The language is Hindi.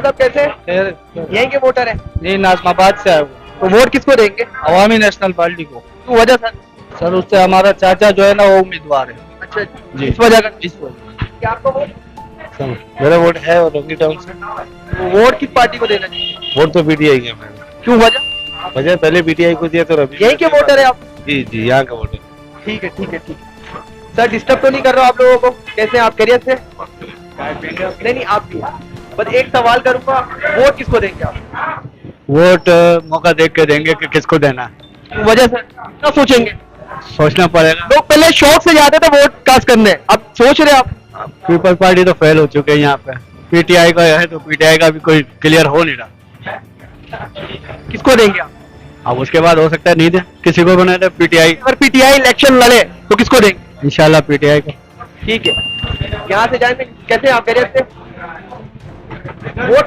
सब कैसे यहीं के वोटर है? नहीं, नाजमाबाद से आए हुए। तो वोट किसको देंगे? अवामी नेशनल पार्टी को। क्यों वजह सर? सर, उससे हमारा चाचा जो है ना वो उम्मीदवार है। अच्छा जी। इस वजह का इस वजह। क्या आपको वोट? सर, मेरा वोट है और रंगी टाउन से। तो वोट किस पार्टी को देना चाहिए? वोट तो पीटीआई है मेरा। क्यों वजह? वजह पहले पीटीआई को दिया तो अभी यहीं के वोटर है आप? जी जी, यहाँ का वोट है। ठीक है ठीक है ठीक है। सर डिस्टर्ब तो नहीं कर रहा हूं आप लोगों को? कैसे हैं आप, खैरियत से? नहीं नहीं आप भी। बस एक सवाल करूंगा, वोट किसको देंगे आप? वोट मौका देख के देंगे कि किसको देना है। क्यों वजह सर? क्या सोचेंगे? सोचना पड़ेगा। लोग पहले शौक से जाते थे वोट कास्ट करने, अब सोच रहे आप? पीपल पार्टी तो फेल हो चुके हैं यहाँ पे। पीटीआई का है तो पीटीआई का भी कोई क्लियर हो नहीं रहा। किसको देंगे आप? अब उसके बाद हो सकता है नहीं दे, किसी को बना दे पीटीआई। अगर पीटीआई इलेक्शन लड़े तो किसको देंगे? इंशाल्लाह पीटीआई को। ठीक है। यहाँ से जाएंगे, कैसे आप खैरियत से? वोट